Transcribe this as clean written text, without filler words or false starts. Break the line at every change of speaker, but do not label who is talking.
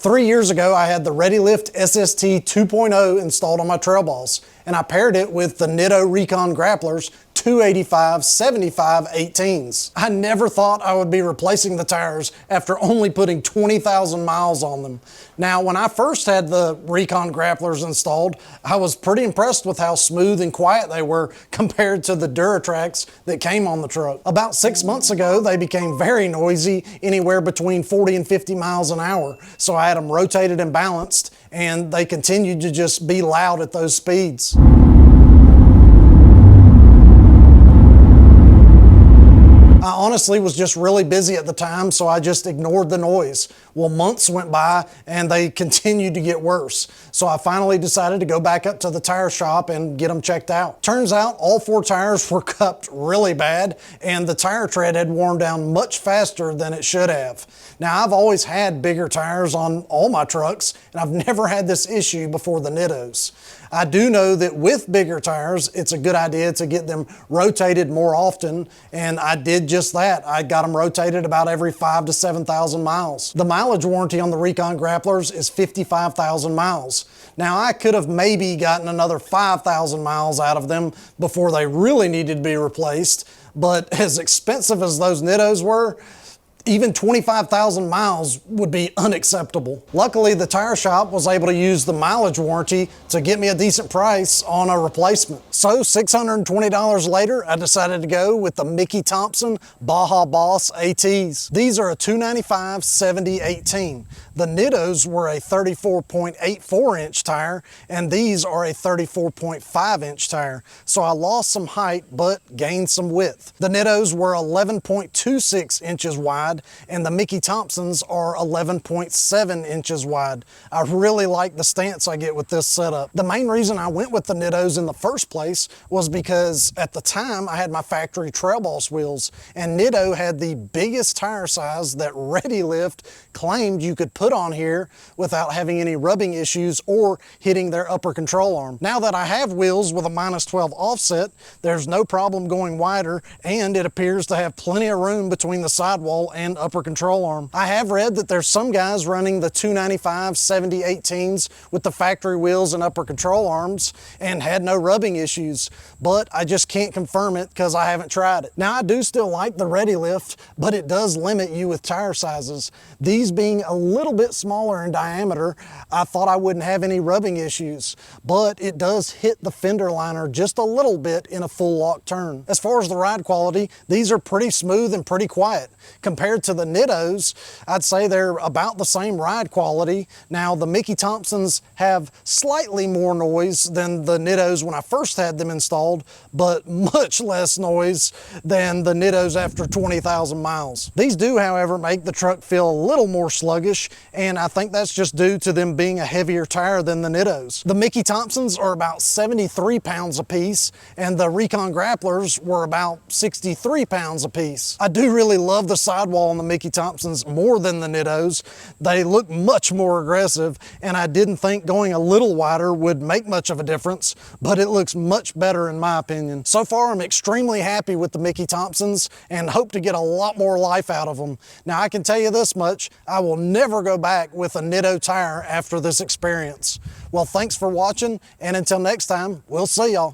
3 years ago, I had the ReadyLift SST 2.0 installed on my Trail Boss, and I paired it with the Nitto Recon Grapplers 285/75 18s. I never thought I would be replacing the tires after only putting 20,000 miles on them. Now, when I first had the Recon Grapplers installed, I was pretty impressed with how smooth and quiet they were compared to the Duratracs that came on the truck. About 6 months ago, they became very noisy, anywhere between 40 and 50 miles an hour. So I had them rotated and balanced, and they continued to just be loud at those speeds. I honestly was just really busy at the time, so I just ignored the noise. Well, months went by and they continued to get worse. So I finally decided to go back up to the tire shop and get them checked out. Turns out all 4 tires were cupped really bad and the tire tread had worn down much faster than it should have. Now, I've always had bigger tires on all my trucks and I've never had this issue before the Nittos. I do know that with bigger tires, it's a good idea to get them rotated more often, and I did just that. I got them rotated about every 5,000 to 7,000 miles. The mileage warranty on the Recon Grapplers is 55,000 miles. Now, I could have maybe gotten another 5,000 miles out of them before they really needed to be replaced, but as expensive as those Nittos were, even 25,000 miles would be unacceptable. Luckily, the tire shop was able to use the mileage warranty to get me a decent price on a replacement. So $620 later, I decided to go with the Thompson Baja Boss ATs. These are a 295/70 18. The Nittos were a 34.84-inch tire, and these are a 34.5-inch tire. So I lost some height, but gained some width. The Nittos were 11.26 inches wide, and the Thompsons are 11.7 inches wide. I really like the stance I get with this setup. The main reason I went with the Nittos in the first place was because at the time I had my factory Trail Boss wheels, and Nitto had the biggest tire size that ReadyLift claimed you could put on here without having any rubbing issues or hitting their upper control arm. Now that I have wheels with a -12 offset, there's no problem going wider, and it appears to have plenty of room between the sidewall and upper control arm. I have read that there's some guys running the 295/70 18s with the factory wheels and upper control arms and had no rubbing issues, but I just can't confirm it because I haven't tried it. Now, I do still like the ReadyLift, but it does limit you with tire sizes. These being a little bit smaller in diameter, I thought I wouldn't have any rubbing issues, but it does hit the fender liner just a little bit in a full lock turn. As far as the ride quality, these are pretty smooth and pretty quiet. Compared to the Nittos, I'd say they're about the same ride quality. Now, the Thompsons have slightly more noise than the Nittos when I first had them installed, but much less noise than the Nittos after 20,000 miles. These do, however, make the truck feel a little more sluggish, and I think that's just due to them being a heavier tire than the Nittos. The Thompsons are about 73 pounds a piece, and the Recon Grapplers were about 63 pounds a piece. I do really love the sidewall on the Thompsons more than the Nittos. They look much more aggressive, and I didn't think going a little wider would make much of a difference, but it looks much better in my opinion. So far, I'm extremely happy with the Thompsons and hope to get a lot more life out of them. Now, I can tell you this much, I will never go back with a Nitto tire after this experience. Well, thanks for watching, and until next time, we'll see y'all.